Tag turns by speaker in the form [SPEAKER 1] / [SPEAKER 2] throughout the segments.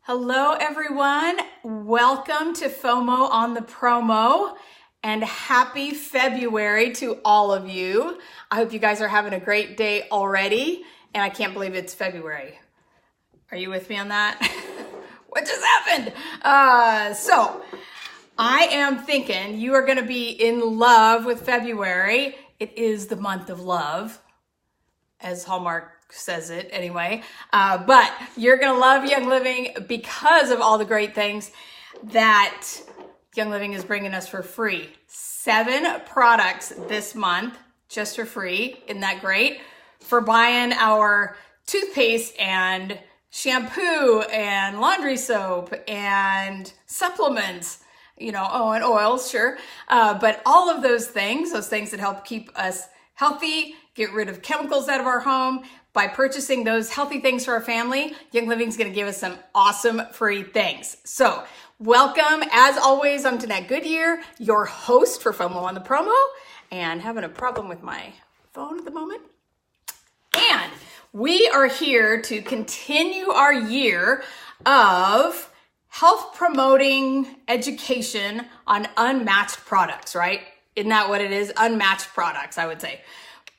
[SPEAKER 1] Hello, everyone. Welcome to FOMO on the Promo and happy February to all of you. I hope you guys are having a great day already, and I can't believe it's February. Are you with me on that? What just happened? So I am thinking you are going to be in love with February. It is the month of love, as Hallmark says it anyway, but you're gonna love Young Living because of all the great things that Young Living is bringing us for free. 7 products this month just for free. Isn't that great? For buying our toothpaste and shampoo and laundry soap and supplements, and oils, sure. But all of those things that help keep us healthy, get rid of chemicals out of our home. By purchasing those healthy things for our family, Young Living is going to give us some awesome free things. So welcome. As always, I'm Danette Goodyear, your host for FOMO on the Promo, and having a problem with my phone at the moment. And we are here to continue our year of health promoting education on unmatched products, right? Isn't that what it is? Unmatched products, I would say,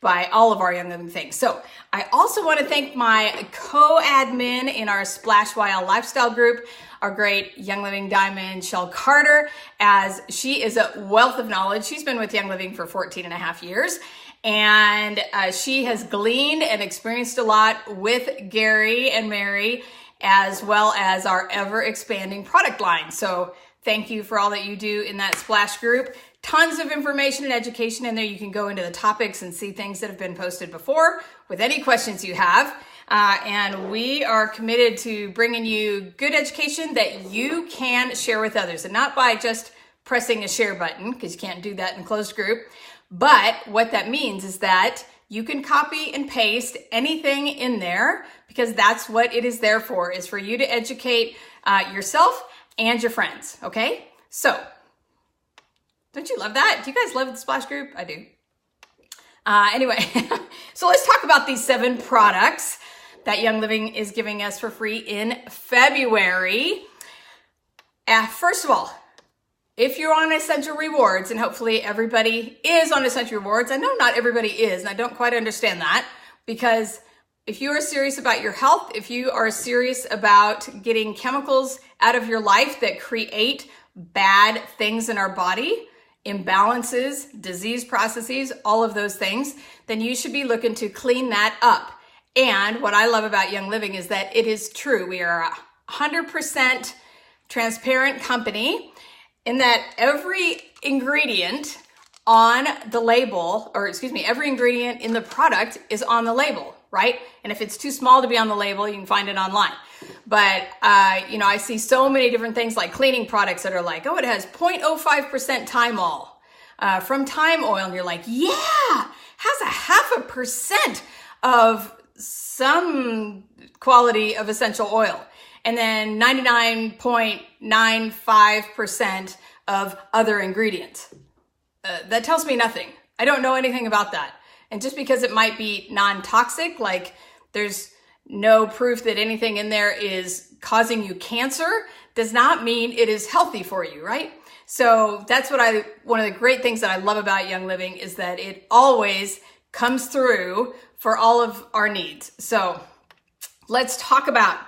[SPEAKER 1] by all of our Young Living things. So I also want to thank my co-admin in our Splash YL lifestyle group, our great Young Living Diamond, Shell Carter, as she is a wealth of knowledge. She's been with Young Living for 14 and a half years. And she has gleaned and experienced a lot with Gary and Mary, as well as our ever expanding product line. So thank you for all that you do in that Splash group. Tons of information and education in there. You can go into the topics and see things that have been posted before with any questions you have. And we are committed to bringing you good education that you can share with others, and not by just pressing a share button, because you can't do that in a closed group. But what that means is that you can copy and paste anything in there, because that's what it is there for, is for you to educate yourself and your friends. Okay? So, don't you love that? Do you guys love the Splash group? I do. Anyway, so let's talk about these 7 products that Young Living is giving us for free in February. First of all, if you're on Essential Rewards, and hopefully everybody is on Essential Rewards, I know not everybody is, and I don't quite understand that, because if you are serious about your health, if you are serious about getting chemicals out of your life that create bad things in our body, imbalances, disease processes, all of those things, then you should be looking to clean that up. And what I love about Young Living is that it is true. We are a 100% transparent company in that every ingredient on the label, every ingredient in the product is on the label, right? And if it's too small to be on the label, you can find it online. But, I see so many different things like cleaning products that are like, oh, it has 0.05% Thymol from Thyme Oil. And you're like, yeah, has a 0.5% of some quality of essential oil. And then 99.95% of other ingredients. That tells me nothing. I don't know anything about that. And just because it might be non-toxic, like there's no proof that anything in there is causing you cancer, does not mean it is healthy for you, right? So that's one of the great things that I love about Young Living is that it always comes through for all of our needs. So let's talk about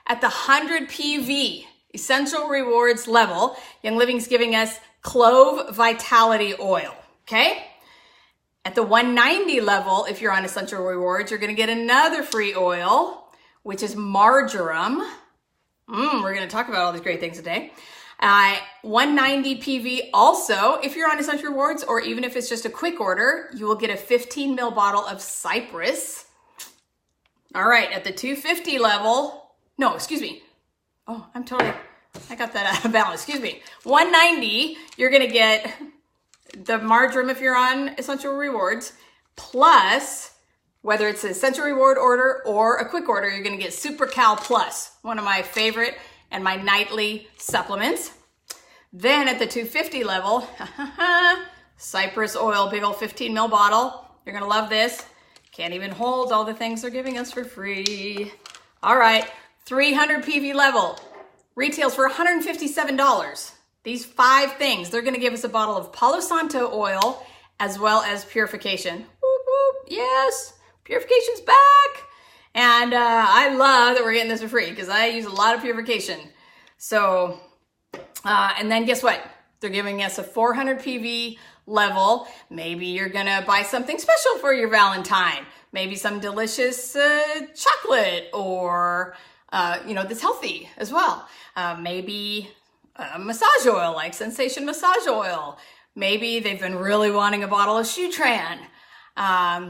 [SPEAKER 1] at the 100 PV Essential Rewards level, Young Living's giving us Clove Vitality Oil, okay? At the 190 level, if you're on Essential Rewards, you're going to get another free oil, which is marjoram. We're going to talk about all these great things today. 190 PV also, if you're on Essential Rewards, or even if it's just a quick order, you will get a 15 ml bottle of Cypress. All right, at the 250 level, no, excuse me. Oh, I got that out of balance. Excuse me. 190, you're going to get the marjoram if you're on Essential Rewards, plus whether it's an Essential Reward order or a quick order, you're going to get Super Cal Plus, one of my favorite and my nightly supplements. Then at the 250 level, Cypress oil, big old 15 ml bottle. You're going to love this. Can't even hold all the things they're giving us for free. All right, 300 PV level. retails for $157. These 5 things, they're gonna give us a bottle of Palo Santo oil as well as purification. Whoop, whoop, yes, purification's back. And I love that we're getting this for free because I use a lot of purification. So, and then guess what? They're giving us a 400 PV level. Maybe you're gonna buy something special for your Valentine. Maybe some delicious chocolate or, that's healthy as well. Maybe massage oil like Sensation Massage Oil. Maybe they've been really wanting a bottle of Shutran.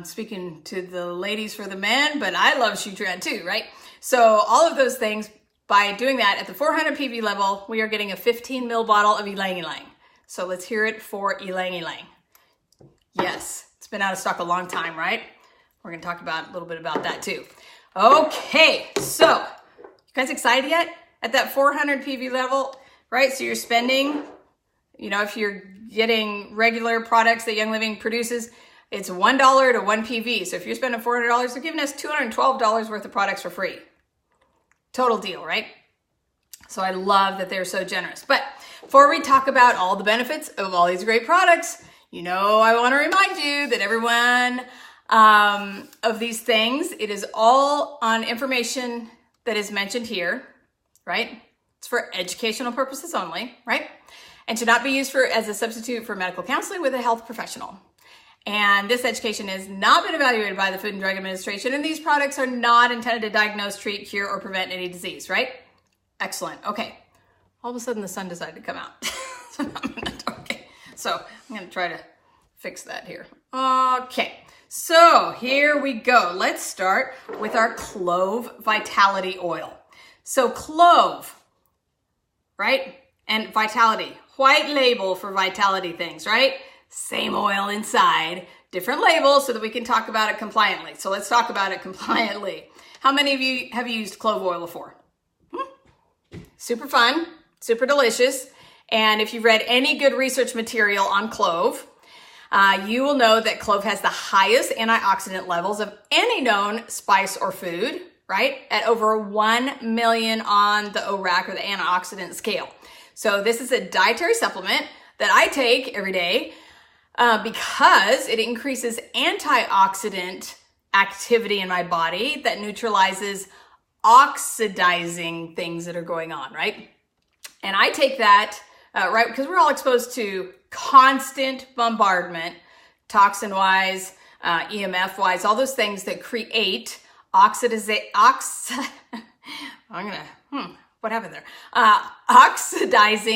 [SPEAKER 1] Speaking to the ladies for the men, but I love Shutran too, right? So all of those things, by doing that at the 400 PV level, we are getting a 15 ml bottle of Ylang Ylang. So let's hear it for Ylang Ylang. Yes, it's been out of stock a long time, right? We're gonna talk about a little bit about that too. Okay, so you guys excited yet? At that 400 PV level, right? So you're spending, if you're getting regular products that Young Living produces, it's $1 to 1 PV. So if you're spending $400, they're giving us $212 worth of products for free. Total deal, right? So I love that they're so generous. But before we talk about all the benefits of all these great products, I want to remind you that everyone of these things, it is all on information that is mentioned here, right? It's for educational purposes only, right? And should not be used as a substitute for medical counseling with a health professional. And this education has not been evaluated by the Food and Drug Administration, and these products are not intended to diagnose, treat, cure, or prevent any disease, right? Excellent. Okay. All of a sudden the sun decided to come out. So I'm going to try to fix that here. Okay. So here we go. Let's start with our clove vitality oil. So clove, right? And vitality, white label for vitality things, right? Same oil inside, different label so that we can talk about it compliantly. So let's talk about it compliantly. How many of you have used clove oil before? Super fun, super delicious. And if you've read any good research material on clove, you will know that clove has the highest antioxidant levels of any known spice or food, right? At over 1 million on the ORAC, or the antioxidant scale. So this is a dietary supplement that I take every day because it increases antioxidant activity in my body that neutralizes oxidizing things that are going on, right? And I take that, right, because we're all exposed to constant bombardment, toxin-wise, EMF-wise, all those things that create oxidizing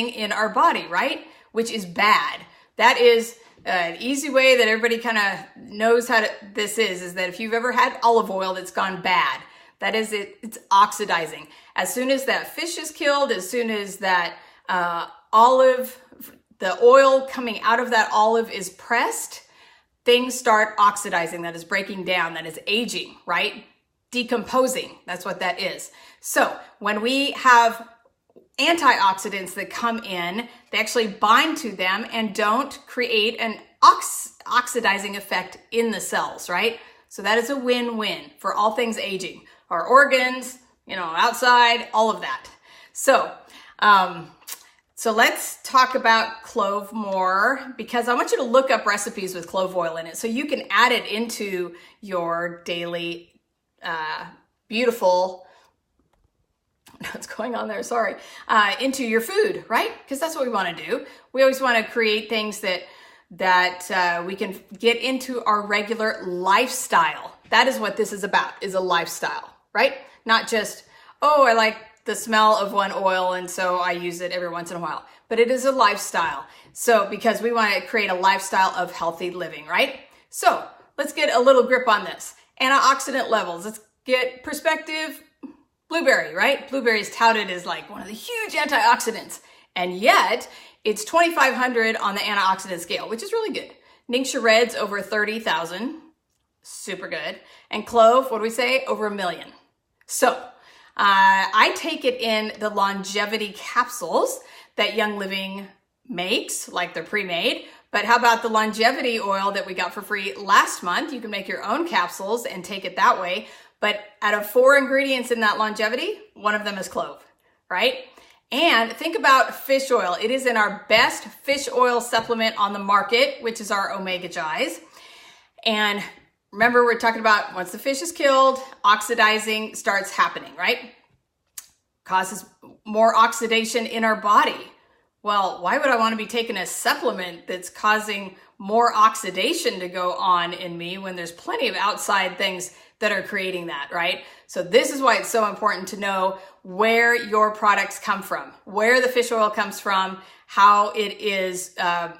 [SPEAKER 1] in our body, right? Which is bad. That is an easy way that everybody kind of knows this is that if you've ever had olive oil that's gone bad, that is it, it's oxidizing. As soon as that fish is killed, as soon as that the oil coming out of that olive is pressed, things start oxidizing. That is breaking down, that is aging, right? Decomposing, that's what that is. So when we have antioxidants that come in, they actually bind to them and don't create an oxidizing effect in the cells, right? So that is a win-win for all things aging. Our organs, outside, all of that. So let's talk about clove more, because I want you to look up recipes with clove oil in it so you can add it into your daily beautiful, what's going on there? Sorry. Into your food, right? Because that's what we want to do. We always want to create things that we can get into our regular lifestyle. That is what this is about, is a lifestyle, right? Not just, I like the smell of one oil and so I use it every once in a while. But it is a lifestyle. So because we want to create a lifestyle of healthy living, right? So let's get a little grip on this. Antioxidant levels. Let's get perspective. Blueberry, right? Blueberry is touted as like one of the huge antioxidants. And yet it's 2,500 on the antioxidant scale, which is really good. Ningxia Red's over 30,000. Super good. And clove, what do we say? Over 1 million. So I take it in the longevity capsules that Young Living makes, like they're pre-made. But how about the longevity oil that we got for free last month? You can make your own capsules and take it that way. But out of 4 ingredients in that longevity, one of them is clove, right? And think about fish oil. It is in our best fish oil supplement on the market, which is our Omega Gies. And remember, we're talking about once the fish is killed, oxidizing starts happening, right? Causes more oxidation in our body. Well, why would I want to be taking a supplement that's causing more oxidation to go on in me when there's plenty of outside things that are creating that, right? So this is why it's so important to know where your products come from, where the fish oil comes from, how it is, how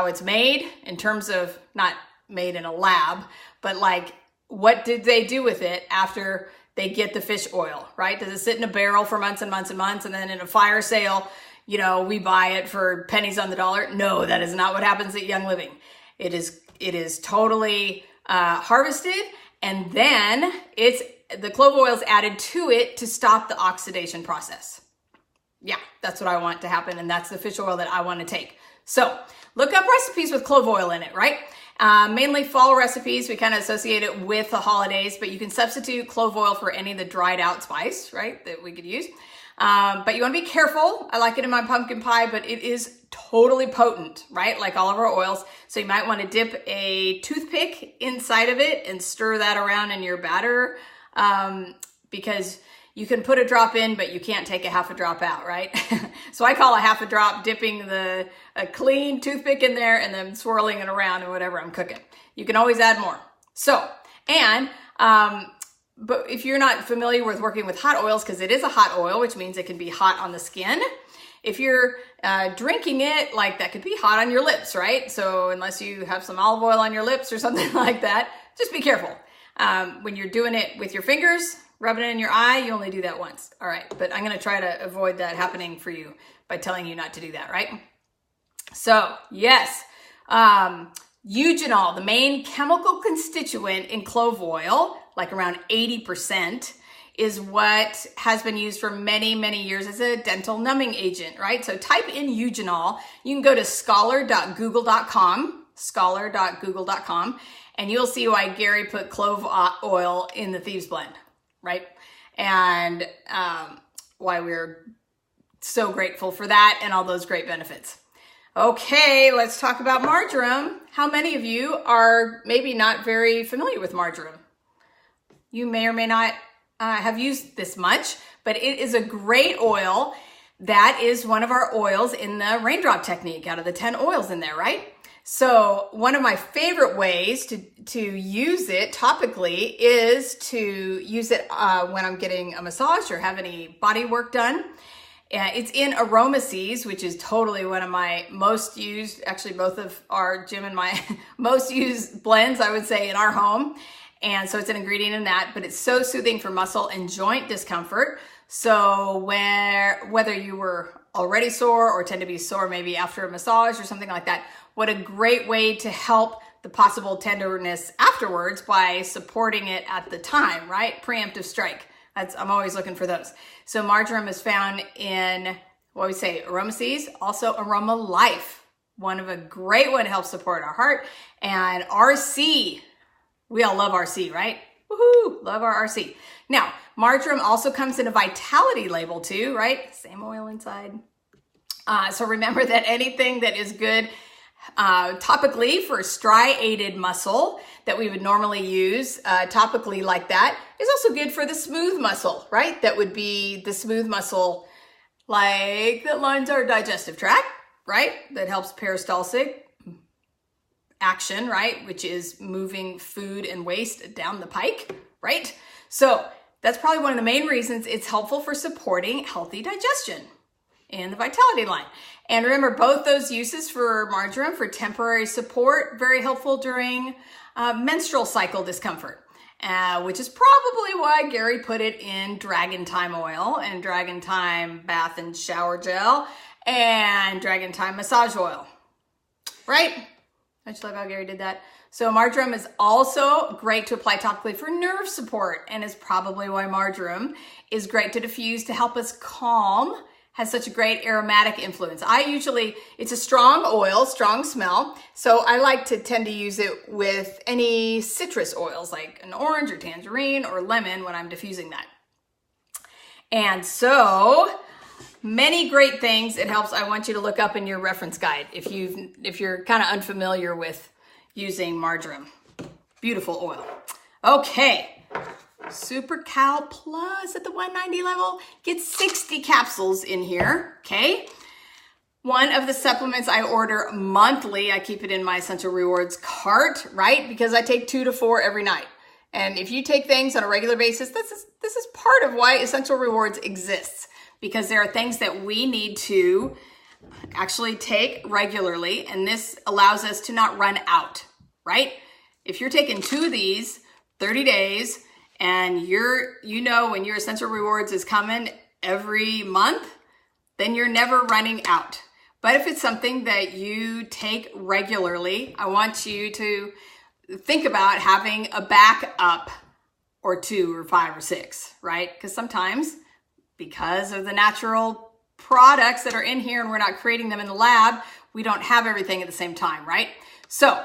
[SPEAKER 1] it's made in terms of not made in a lab, but like what did they do with it after they get the fish oil, right? Does it sit in a barrel for months and months and months, and then in a fire sale, you know, we buy it for pennies on the dollar? No, that is not what happens at Young Living. It is totally harvested, and then the clove oil is added to it to stop the oxidation process. Yeah, that's what I want to happen, and that's the fish oil that I want to take. So look up recipes with clove oil in it, right? Mainly fall recipes. We kind of associate it with the holidays, but you can substitute clove oil for any of the dried out spice, right, that we could use. But you want to be careful. I like it in my pumpkin pie, but it is totally potent, right? Like all of our oils. So you might want to dip a toothpick inside of it and stir that around in your batter, because you can put a drop in, but you can't take a half a drop out, right? So I call a half a drop dipping a clean toothpick in there and then swirling it around in whatever I'm cooking. You can always add more. So, but if you're not familiar with working with hot oils, because it is a hot oil, which means it can be hot on the skin. If you're drinking it, like that could be hot on your lips, right? So unless you have some olive oil on your lips or something like that, just be careful. When you're doing it with your fingers, rubbing it in your eye, you only do that once. All right, but I'm gonna try to avoid that happening for you by telling you not to do that, right? So yes, eugenol, the main chemical constituent in clove oil, like around 80%, is what has been used for many, many years as a dental numbing agent, right? So type in eugenol. You can go to scholar.google.com, and you'll see why Gary put clove oil in the Thieves Blend, right? And why we're so grateful for that and all those great benefits. Okay, let's talk about marjoram. How many of you are maybe not very familiar with marjoram? You may or may not have used this much, but it is a great oil. That is one of our oils in the raindrop technique out of the 10 oils in there, right? So one of my favorite ways to use it topically is to use it when I'm getting a massage or have any body work done. It's in Aromaseas, which is totally one of my most used, actually both of our Jim and my most used blends, I would say, in our home. And so it's an ingredient in that, but it's so soothing for muscle and joint discomfort. So whether you were already sore or tend to be sore maybe after a massage or something like that, what a great way to help the possible tenderness afterwards by supporting it at the time, right? Preemptive strike. I'm always looking for those. So marjoram is found in, what we say, Aromaseas, also Aroma Life, one of a great one to help support our heart, and RC. We all love RC, right? Woohoo, love our RC. Now, marjoram also comes in a vitality label too, right? Same oil inside. So remember that anything that is good topically for striated muscle that we would normally use topically like that is also good for the smooth muscle, right? That would be the smooth muscle like that lines our digestive tract, right? That helps peristaltic action, right? Which is moving food and waste down the pike, right? So that's probably one of the main reasons it's helpful for supporting healthy digestion in the vitality line. And remember, both those uses for marjoram for temporary support, very helpful during menstrual cycle discomfort, which is probably why Gary put it in Dragon Time oil and Dragon Time bath and shower gel and Dragon Time massage oil, right? I just love how Gary did that. So marjoram is also great to apply topically for nerve support, and is probably why marjoram is great to diffuse to help us calm, has such a great aromatic influence. It's a strong oil, strong smell, so I like to tend to use it with any citrus oils like an orange or tangerine or lemon when I'm diffusing that. And so many great things it helps. I want you to look up in your reference guide if you're kind of unfamiliar with using marjoram. Beautiful oil. Okay, Super Cal Plus at the 190 level. Get 60 capsules in here, okay? One of the supplements I order monthly, I keep it in my Essential Rewards cart, right? Because I take 2 to 4 every night. And if you take things on a regular basis, this is part of why Essential Rewards exists, because there are things that we need to actually take regularly, and this allows us to not run out, right? If you're taking 2 of these 30 days and you know when your Essential Rewards is coming every month, then you're never running out. But if it's something that you take regularly, I want you to think about having a backup or 2 or 5 or 6, right? Because sometimes, because of the natural products that are in here and we're not creating them in the lab, we don't have everything at the same time, right? So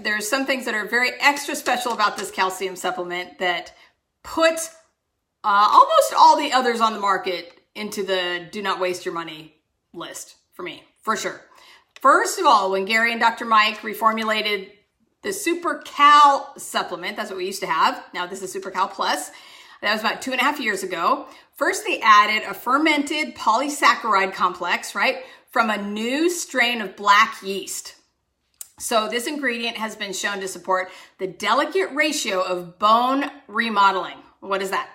[SPEAKER 1] there's some things that are very extra special about this calcium supplement that put almost all the others on the market into the do not waste your money list for me, for sure. First of all, when Gary and Dr. Mike reformulated the Super Cal supplement, that's what we used to have. Now this is Super Cal Plus. That was about 2.5 years ago. First, they added a fermented polysaccharide complex, right, from a new strain of black yeast. So this ingredient has been shown to support the delicate ratio of bone remodeling. What is that?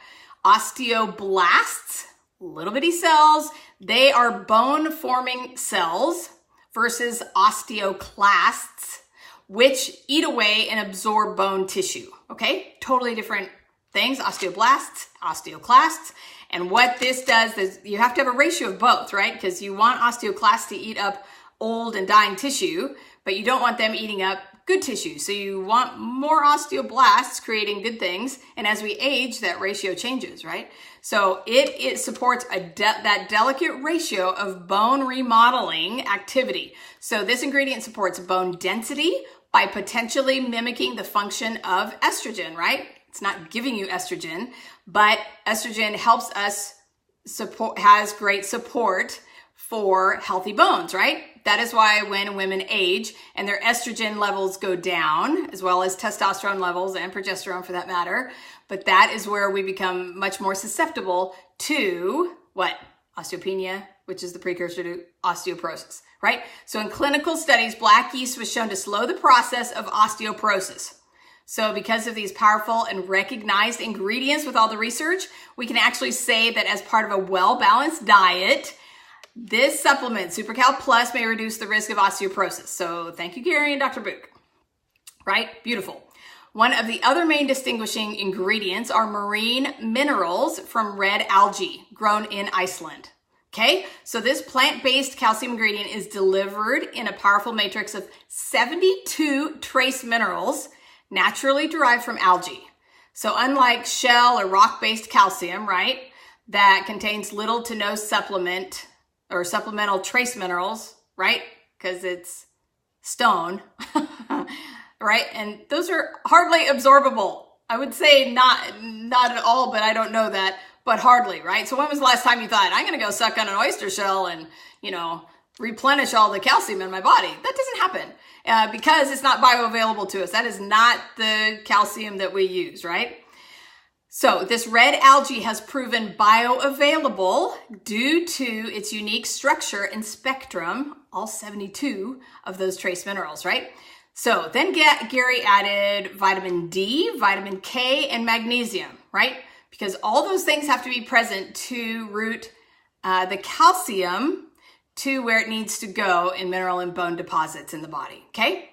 [SPEAKER 1] Osteoblasts, little bitty cells, they are bone forming cells, versus osteoclasts, which eat away and absorb bone tissue. Okay, totally different things, osteoblasts, osteoclasts. And what this does is you have to have a ratio of both, right? Because you want osteoclasts to eat up old and dying tissue, but you don't want them eating up good tissue. So you want more osteoblasts creating good things. And as we age, that ratio changes, right? So it supports that delicate ratio of bone remodeling activity. So this ingredient supports bone density by potentially mimicking the function of estrogen, right? It's not giving you estrogen, but estrogen helps us has great support for healthy bones, right? That is why when women age and their estrogen levels go down, as well as testosterone levels and progesterone for that matter, but that is where we become much more susceptible to what? Osteopenia, which is the precursor to osteoporosis, right? So in clinical studies, black yeast was shown to slow the process of osteoporosis. So because of these powerful and recognized ingredients with all the research, we can actually say that as part of a well-balanced diet, this supplement, Super Cal Plus, may reduce the risk of osteoporosis. So thank you, Gary and Dr. Book. Right? Beautiful. One of the other main distinguishing ingredients are marine minerals from red algae grown in Iceland. Okay, so this plant-based calcium ingredient is delivered in a powerful matrix of 72 trace minerals naturally derived from algae. So unlike shell or rock-based calcium, right, that contains little to no supplement or supplemental trace minerals, right, because it's stone, right, and those are hardly absorbable. I would say not at all, but I don't know that, but hardly, right? So when was the last time you thought, I'm going to go suck on an oyster shell and, replenish all the calcium in my body? That doesn't happen because it's not bioavailable to us. That is not the calcium that we use, right? So this red algae has proven bioavailable due to its unique structure and spectrum, all 72 of those trace minerals, right? So then Gary added vitamin D, vitamin K, and magnesium, right? Because all those things have to be present to route the calcium to where it needs to go in mineral and bone deposits in the body, okay?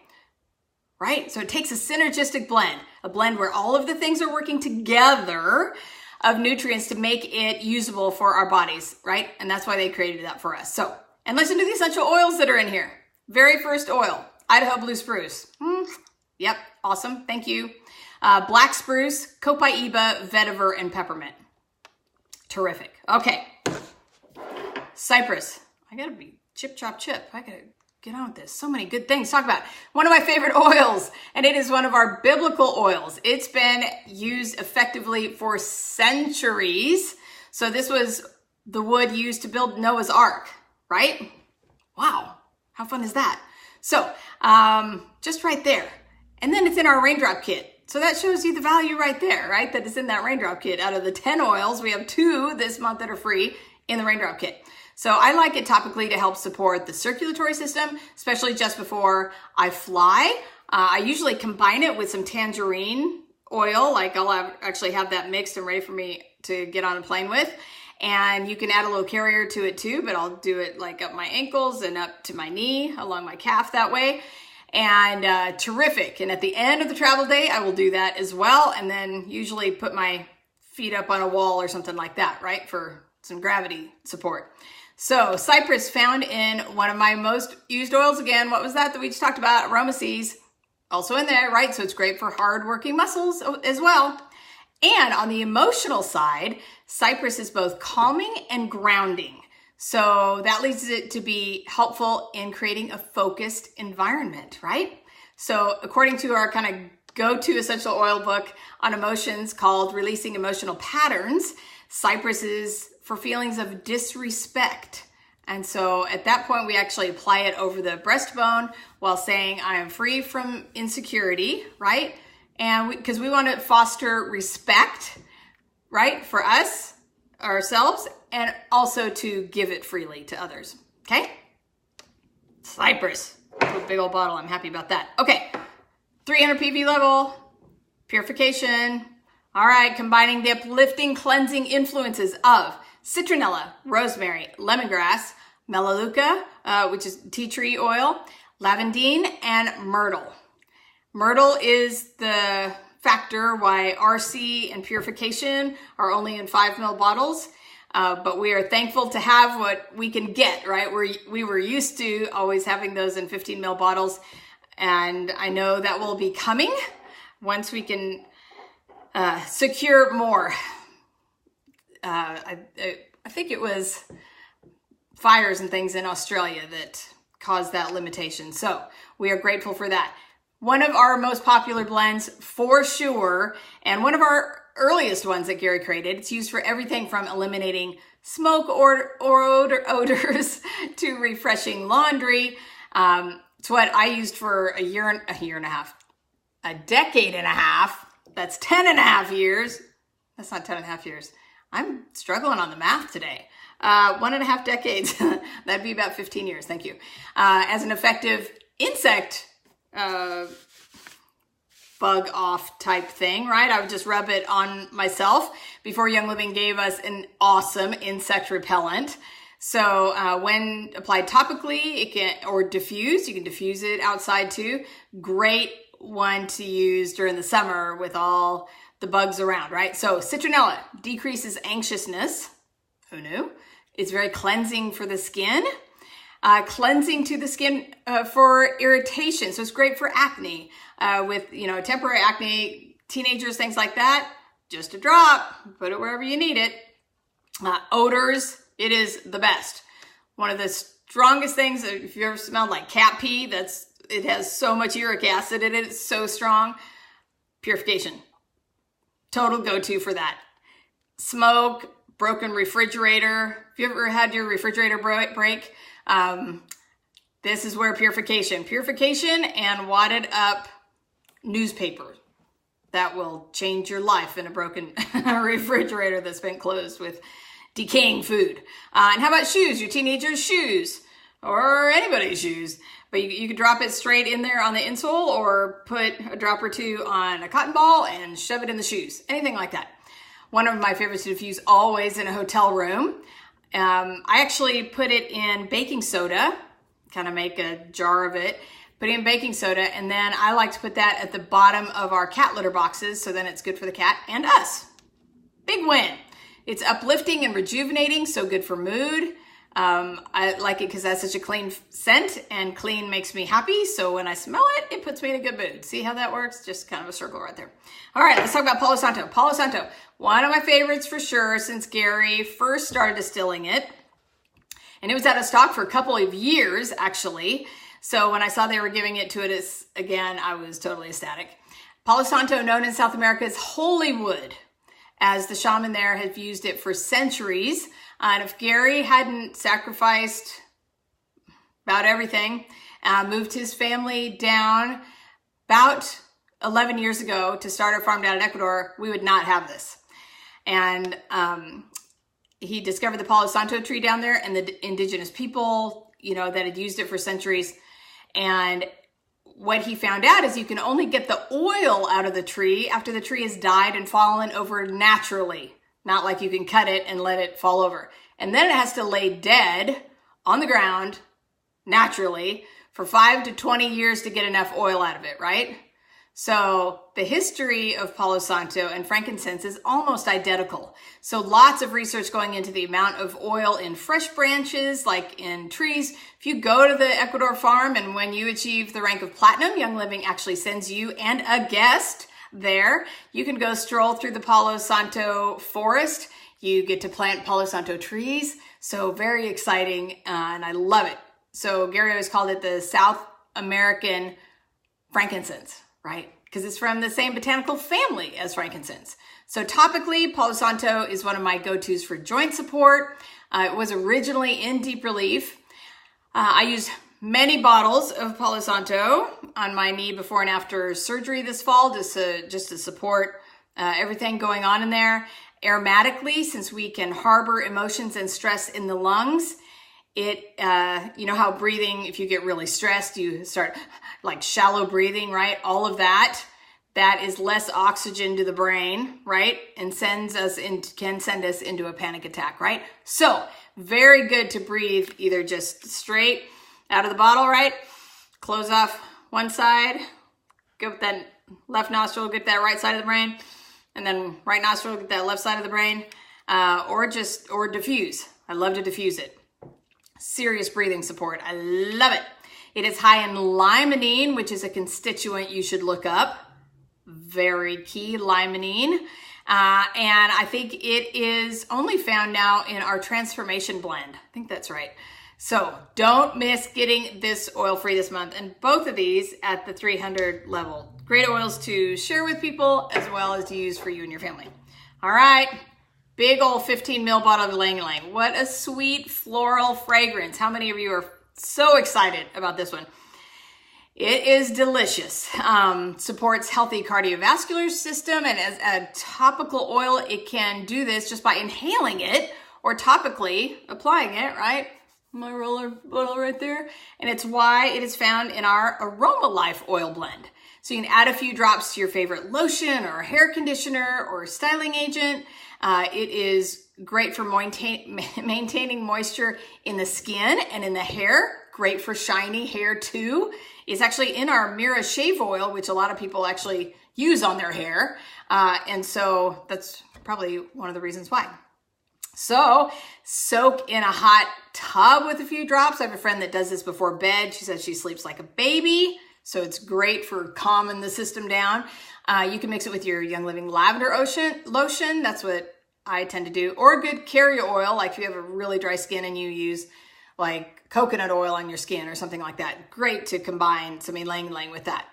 [SPEAKER 1] Right? So it takes a synergistic blend, a blend where all of the things are working together of nutrients to make it usable for our bodies, right? And that's why they created that for us. So, and listen to the essential oils that are in here. Very first oil, Idaho Blue Spruce. Yep, awesome, thank you. Black Spruce, Copaiba, Vetiver, and Peppermint. Terrific. Okay, Cypress. I gotta be chip, chop, chip. I gotta get on with this. So many good things to talk about. One of my favorite oils, and it is one of our biblical oils. It's been used effectively for centuries. So this was the wood used to build Noah's Ark, right? Wow, how fun is that? So just right there. And then it's in our raindrop kit. So that shows you the value right there, right? That is in that raindrop kit. Out of the 10 oils, we have 2 this month that are free in the raindrop kit. So I like it topically to help support the circulatory system, especially just before I fly. I usually combine it with some tangerine oil. Like I'll actually have that mixed and ready for me to get on a plane with. And you can add a little carrier to it too, but I'll do it like up my ankles and up to my knee, along my calf that way. And terrific. And at the end of the travel day, I will do that as well. And then usually put my feet up on a wall or something like that, right? For some gravity support. So cypress, found in one of my most used oils. Again, what was that we just talked about? Aromaseas, also in there, right? So it's great for hard-working muscles as well. And on the emotional side, cypress is both calming and grounding. So that leads it to be helpful in creating a focused environment, right? So according to our kind of go-to essential oil book on emotions called Releasing Emotional Patterns, cypress is for feelings of disrespect. And so at that point, we actually apply it over the breastbone while saying, I am free from insecurity, right? And because we want to foster respect, right? For us, ourselves, and also to give it freely to others, okay? Cypress, a big old bottle, I'm happy about that. Okay, 300 PV level, purification. All right, combining the uplifting, cleansing influences of citronella, rosemary, lemongrass, melaleuca, which is tea tree oil, lavandine, and myrtle. Myrtle is the factor why RC and purification are only in 5 ml bottles. But we are thankful to have what we can get, right? We were used to always having those in 15 ml bottles. And I know that will be coming once we can secure more. I think it was fires and things in Australia that caused that limitation. So we are grateful for that. One of our most popular blends for sure, and one of our earliest ones that Gary created. It's used for everything from eliminating smoke or odors to refreshing laundry. It's what I used for a decade and a half. That's 10 and a half years. That's not 10 and a half years. I'm struggling on the math today. 1.5 decades. That'd be about 15 years. Thank you. As an effective insect bug off type thing, right? I would just rub it on myself before Young Living gave us an awesome insect repellent. So when applied topically, it can, or diffuse, you can diffuse it outside too. Great one to use during the summer with all the bugs around, right? So citronella decreases anxiousness. Who knew? It's very cleansing for the skin. Cleansing to the skin for irritation. So it's great for acne, with, temporary acne, teenagers, things like that. Just a drop, put it wherever you need it. Odors, it is the best. One of the strongest things, if you ever smelled like cat pee, it has so much uric acid in it, it's so strong. Purification, total go-to for that. Smoke, broken refrigerator. If you ever had your refrigerator break, this is where purification and wadded up newspaper. That will change your life in a broken refrigerator that's been closed with decaying food. And how about shoes? Your teenager's shoes or anybody's shoes. But you can drop it straight in there on the insole or put a drop or two on a cotton ball and shove it in the shoes. Anything like that. One of my favorites to diffuse always in a hotel room. I actually put it in baking soda, kind of make a jar of it, put it in baking soda, and then I like to put that at the bottom of our cat litter boxes, so then it's good for the cat and us. Big win. It's uplifting and rejuvenating, so good for mood. I like it because that's such a clean scent, and clean makes me happy, so when I smell it, it puts me in a good mood. See how that works? Just kind of a circle right there. All right, let's talk about Palo Santo. Palo Santo, one of my favorites for sure since Gary first started distilling it. And it was out of stock for a couple of years, actually. So when I saw they were giving it to us again, I was totally ecstatic. Palo Santo, known in South America as holy wood, as the shaman there have used it for centuries. And if Gary hadn't sacrificed about everything, moved his family down about 11 years ago to start a farm down in Ecuador, we would not have this. And he discovered the Palo Santo tree down there and the indigenous people, that had used it for centuries. And what he found out is you can only get the oil out of the tree after the tree has died and fallen over naturally. Not like you can cut it and let it fall over. And then it has to lay dead on the ground naturally for 5 to 20 years to get enough oil out of it, right? So the history of Palo Santo and frankincense is almost identical. So lots of research going into the amount of oil in fresh branches, like in trees. If you go to the Ecuador farm and when you achieve the rank of platinum, Young Living actually sends you and a guest there. You can go stroll through the Palo Santo forest. You get to plant Palo Santo trees. So very exciting, and I love it. So Gary always called it the South American frankincense, right? Because it's from the same botanical family as frankincense. So topically, Palo Santo is one of my go-tos for joint support. It was originally in deep relief. I used many bottles of Palo Santo on my knee before and after surgery this fall, just to support everything going on in there. Aromatically, since we can harbor emotions and stress in the lungs, it, you know how breathing, if you get really stressed, you start like shallow breathing, right? All of that is less oxygen to the brain, right? And can send us into a panic attack, right? So very good to breathe either just straight out of the bottle, right? Close off one side, go with that left nostril, get that right side of the brain, and then right nostril, get that left side of the brain, or diffuse. I love to diffuse it. Serious breathing support. I love it. It is high in limonene, which is a constituent you should look up. Very key, limonene. And I think it is only found now in our transformation blend. I think that's right. So don't miss getting this oil-free this month. And both of these at the 300 level. Great oils to share with people as well as to use for you and your family. All right. Big old 15 ml bottle of Ylang Ylang. What a sweet floral fragrance. How many of you are so excited about this one? It is delicious. Supports healthy cardiovascular system, and as a topical oil, it can do this just by inhaling it or topically applying it, right? My roller bottle right there. And it's why it is found in our Aroma Life oil blend. So you can add a few drops to your favorite lotion or hair conditioner or styling agent. It is great for maintaining moisture in the skin and in the hair. Great for shiny hair too. It's actually in our Mira shave oil, which a lot of people actually use on their hair. And so that's probably one of the reasons why. So soak in a hot tub with a few drops. I have a friend that does this before bed. She says she sleeps like a baby. So it's great for calming the system down. You can mix it with your Young Living lavender lotion. That's what I tend to do. Or a good carrier oil, like if you have a really dry skin and you use like coconut oil on your skin or something like that. Great to combine some Ylang Ylang with that.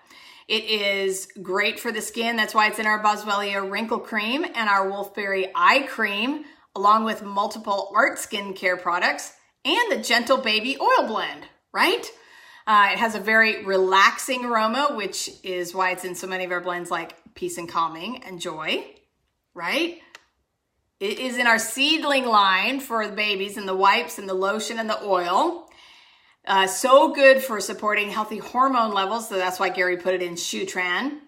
[SPEAKER 1] It is great for the skin. That's why it's in our Boswellia wrinkle cream and our Wolfberry eye cream, along with multiple Art skincare products and the Gentle Baby oil blend, right? It has a very relaxing aroma, which is why it's in so many of our blends like Peace and Calming and Joy, right? It is in our seedling line for the babies and the wipes and the lotion and the oil. So good for supporting healthy hormone levels. So that's why Gary put it in Shutran,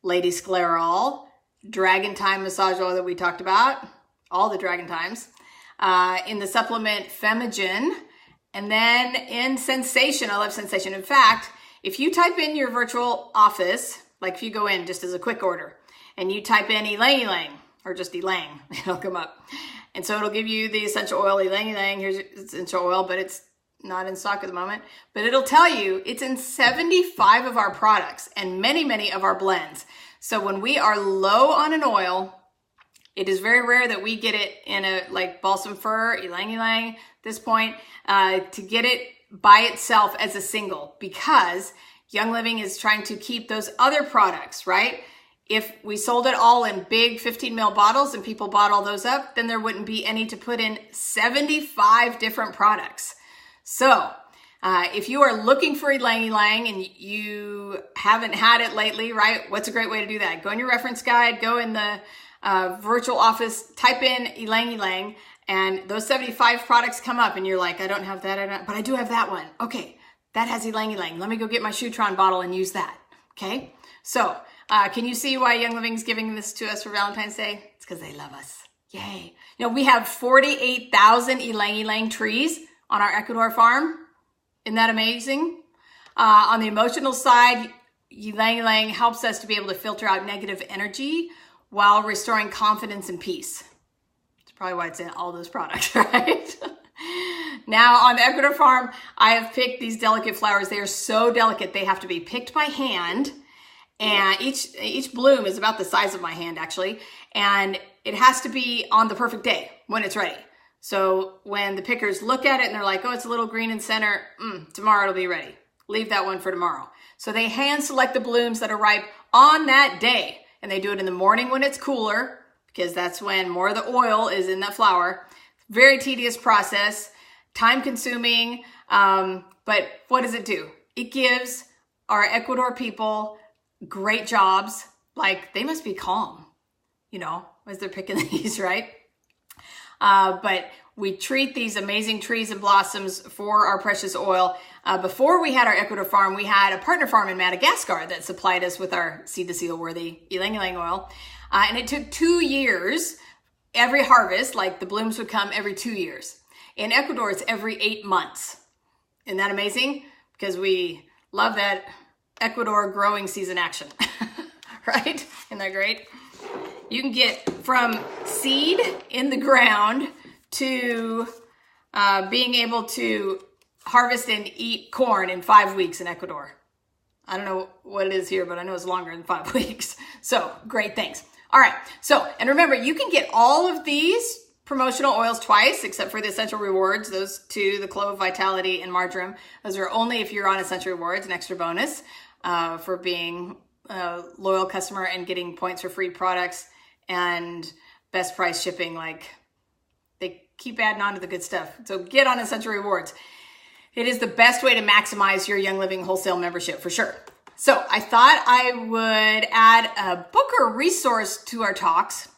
[SPEAKER 1] Lady Sclerol, Dragon Time massage oil that we talked about, all the Dragon Times, in the supplement Femigen, and then in Sensation. I love Sensation. In fact, if you type in your virtual office, like if you go in just as a quick order, and you type in Ylang Ylang, or just Ylang, it'll come up. And so it'll give you the essential oil, Ylang Ylang. Here's essential oil, but it's not in stock at the moment. But it'll tell you it's in 75 of our products and many, many of our blends. So when we are low on an oil, it is very rare that we get it in a like balsam fir, Ylang Ylang, at this point. To get it by itself as a single because Young Living is trying to keep those other products, right? If we sold it all in big 15 ml bottles and people bought all those up, then there wouldn't be any to put in 75 different products. So if you are looking for Ylang Ylang and you haven't had it lately, right? What's a great way to do that? Go in your reference guide, go in the virtual office, type in Ylang Ylang, and those 75 products come up and you're like, I don't have that, but I do have that one. Okay, that has Ylang Ylang. Let me go get my Shutron bottle and use that. Okay, so can you see why Young Living's giving this to us for Valentine's Day? It's because they love us. Yay. You know, we have 48,000 Ylang Ylang trees on our Ecuador farm. Isn't that amazing? On the emotional side, Ylang Ylang helps us to be able to filter out negative energy while restoring confidence and peace. It's probably why it's in all those products, right? Now on the Ecuador farm, I have picked these delicate flowers. They are so delicate, they have to be picked by hand. And each bloom is about the size of my hand, actually. And it has to be on the perfect day when it's ready. So when the pickers look at it and they're like, oh, it's a little green in center, tomorrow it'll be ready. Leave that one for tomorrow. So they hand select the blooms that are ripe on that day. And they do it in the morning when it's cooler, because that's when more of the oil is in that flower. Very tedious process, time consuming. But what does it do? It gives our Ecuador people great jobs. Like, they must be calm, you know, as they're picking these, right? But we treat these amazing trees and blossoms for our precious oil. Before we had our Ecuador farm, we had a partner farm in Madagascar that supplied us with our seed to seal worthy Ylang Ylang oil. And it took 2 years, every harvest, like the blooms would come every 2 years. In Ecuador, it's every 8 months. Isn't that amazing? Because we love that Ecuador growing season action, right? Isn't that great? You can get from seed in the ground to being able to harvest and eat corn in 5 weeks in Ecuador. I don't know what it is here, but I know it's longer than 5 weeks. So great things. All right. So, and remember, you can get all of these promotional oils twice, except for the Essential Rewards. Those two, the Clove, Vitality, and Marjoram. Those are only if you're on Essential Rewards, an extra bonus for being a loyal customer and getting points for free products and best price shipping. Like, they keep adding on to the good stuff. So get on Essential Rewards. It is the best way to maximize your Young Living wholesale membership for sure. So I thought I would add a book or resource to our talks.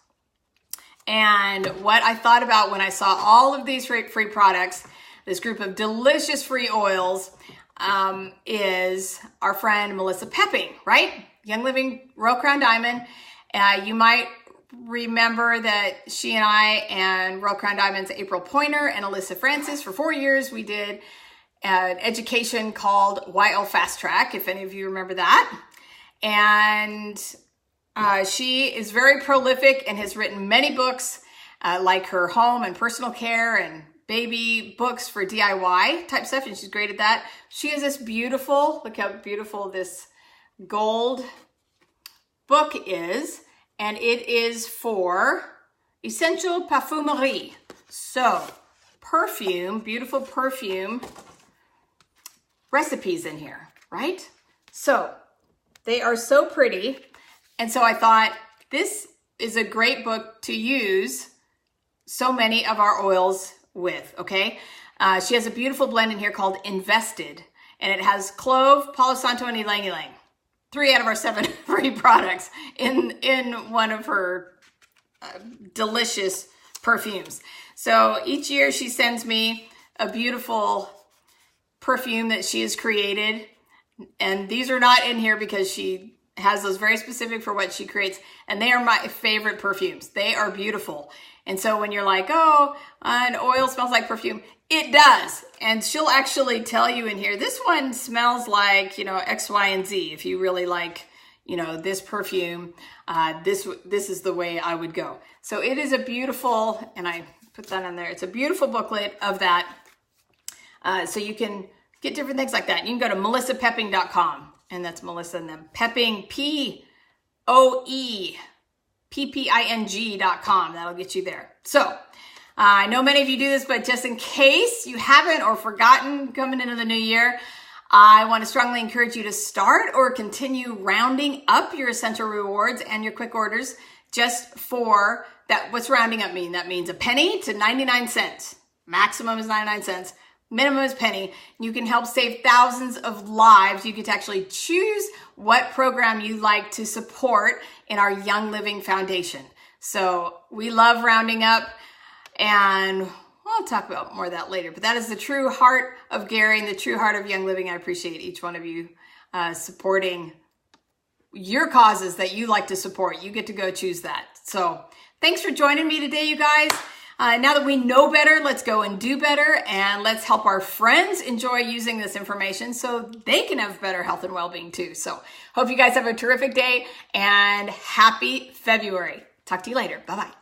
[SPEAKER 1] And what I thought about when I saw all of these free products, this group of delicious free oils, is our friend Melissa Pepping, right? Young Living Royal Crown Diamond. You might remember that she and I and Royal Crown Diamond's April Pointer and Alyssa Francis, for 4 years, we did an education called YL Fast Track, if any of you remember that. And she is very prolific and has written many books, like her home and personal care and baby books for DIY type stuff, and she's great at that. She has this beautiful, look how beautiful this gold book is, and it is for Essential Parfumerie. So, perfume, beautiful perfume recipes in here, right? So, they are so pretty. And so I thought this is a great book to use so many of our oils with, okay? She has a beautiful blend in here called Invested, and it has clove, Palo Santo, and Ylang Ylang. 3 out of our 7 free products in one of her delicious perfumes. So each year she sends me a beautiful perfume that she has created, and these are not in here because she has those very specific for what she creates, and they are my favorite perfumes. They are beautiful. And so when you're like, oh, an oil smells like perfume, it does. And she'll actually tell you in here, this one smells like, you know, X, Y, and Z. If you really like, you know, this perfume, this is the way I would go. So it is a beautiful, and I put that on there, it's a beautiful booklet of that. So you can get different things like that. You can go to melissapepping.com, and that's Melissa and them. Pepping, P-O-E-P-P-I-N-G.com. That'll get you there. So I know many of you do this, but just in case you haven't or forgotten coming into the new year, I want to strongly encourage you to start or continue rounding up your essential rewards and your quick orders just for that. What's rounding up mean? That means a penny to 99 cents. Maximum is 99 cents. Minimum is penny. You can help save thousands of lives. You get to actually choose what program you like to support in our Young Living Foundation. So we love rounding up, and I'll talk about more of that later. But that is the true heart of Gary and the true heart of Young Living. I appreciate each one of you supporting your causes that you like to support. You get to go choose that. So thanks for joining me today, you guys. Now that we know better, let's go and do better, and let's help our friends enjoy using this information so they can have better health and well-being too. So hope you guys have a terrific day and happy February. Talk to you later. Bye-bye.